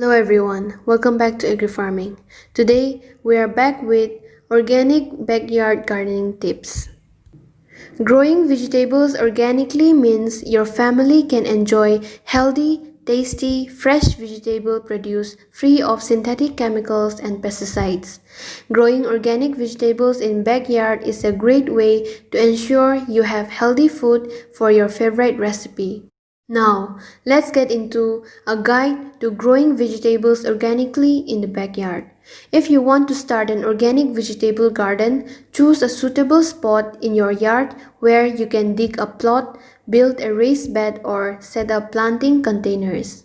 Hello everyone, welcome back to Agri Farming. Today we are back with organic backyard gardening tips. Growing vegetables organically means your family can enjoy healthy, tasty, fresh vegetable produce free of synthetic chemicals and pesticides. Growing organic vegetables in backyard is a great way to ensure you have healthy food for your favorite recipe. Now, let's get into a guide to growing vegetables organically in the backyard. If you want to start an organic vegetable garden, choose a suitable spot in your yard where you can dig a plot, build a raised bed, or set up planting containers.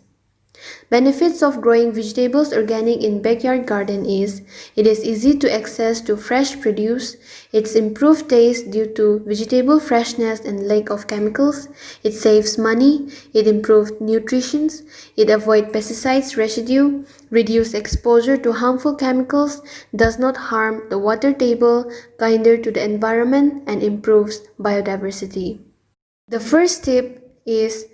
Benefits of growing vegetables organic in backyard garden is it is easy to access to fresh produce, it's improved taste due to vegetable freshness and lack of chemicals, it saves money, it improves nutrition, it avoids pesticides residue, reduce exposure to harmful chemicals, does not harm the water table, kinder to the environment, and improves biodiversity. The first tip is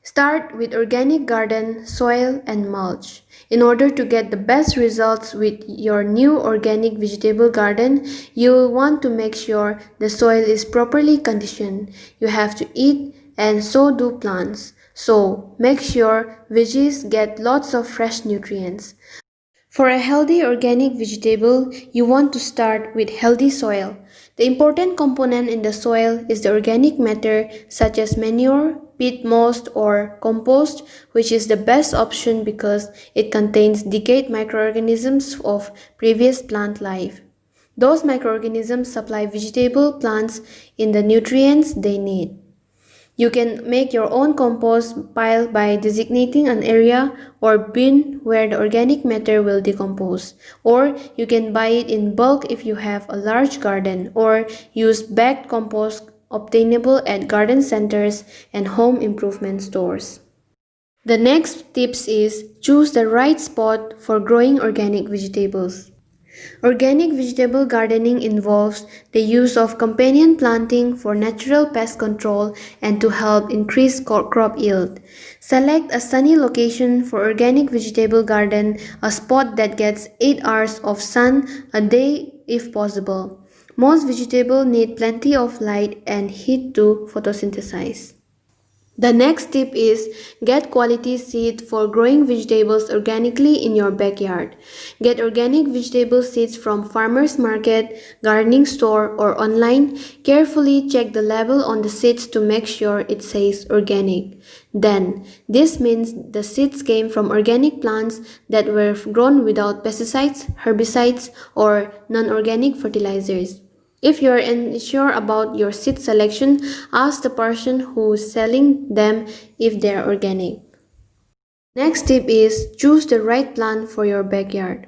start with organic garden, soil, and mulch. In order to get the best results with your new organic vegetable garden, you will want to make sure the soil is properly conditioned. You have to eat and so do plants. So, make sure veggies get lots of fresh nutrients. For a healthy organic vegetable, you want to start with healthy soil. The important component in the soil is the organic matter such as manure, peat moss, or compost, which is the best option because it contains decayed microorganisms of previous plant life. Those microorganisms supply vegetable plants in the nutrients they need. You can make your own compost pile by designating an area or bin where the organic matter will decompose. Or you can buy it in bulk if you have a large garden, or use bagged compost obtainable at garden centers and home improvement stores. The next tips is choose the right spot for growing organic vegetables. Organic vegetable gardening involves the use of companion planting for natural pest control and to help increase crop yield. Select a sunny location for organic vegetable garden, a spot that gets 8 hours of sun a day if possible. Most vegetables need plenty of light and heat to photosynthesize. The next tip is get quality seed for growing vegetables organically in your backyard. Get organic vegetable seeds from farmers market, gardening store, or online. Carefully check the label on the seeds to make sure it says organic. Then, this means the seeds came from organic plants that were grown without pesticides, herbicides, or non-organic fertilizers. If you are unsure about your seed selection, ask the person who is selling them if they are organic. Next tip is choose the right plant for your backyard.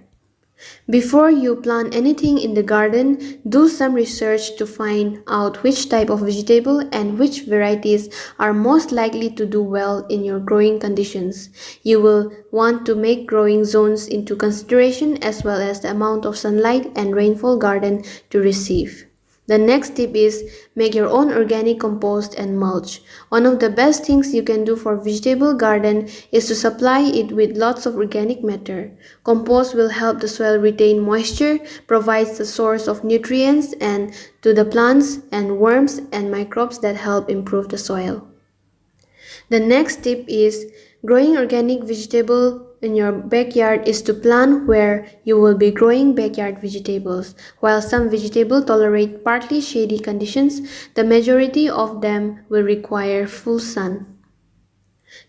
Before you plant anything in the garden, do some research to find out which type of vegetable and which varieties are most likely to do well in your growing conditions. You will want to make growing zones into consideration as well as the amount of sunlight and rainfall garden to receive. The next tip is make your own organic compost and mulch. One of the best things you can do for vegetable garden is to supply it with lots of organic matter. Compost will help the soil retain moisture, provides the source of nutrients and to the plants and worms and microbes that help improve the soil. The next tip is growing organic vegetable in your backyard is to plant where you will be growing backyard vegetables. While some vegetables tolerate partly shady conditions, the majority of them will require full sun.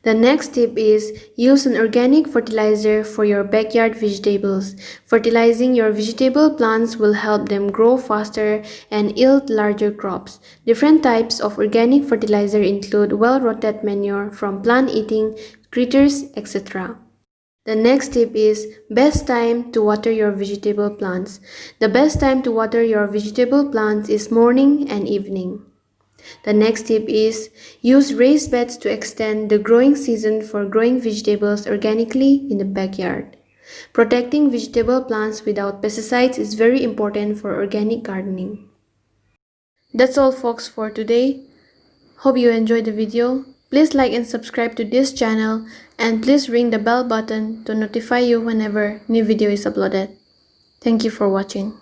The next tip is use an organic fertilizer for your backyard vegetables. Fertilizing your vegetable plants will help them grow faster and yield larger crops. Different types of organic fertilizer include well-rotted manure from plant-eating critters, etc. The next tip is best time to water your vegetable plants. The best time to water your vegetable plants is morning and evening. The next tip is use raised beds to extend the growing season for growing vegetables organically in the backyard. Protecting vegetable plants without pesticides is very important for organic gardening. That's all folks for today. Hope you enjoyed the video. Please like and subscribe to this channel And please ring the bell button to notify you whenever new video is uploaded. Thank you for watching.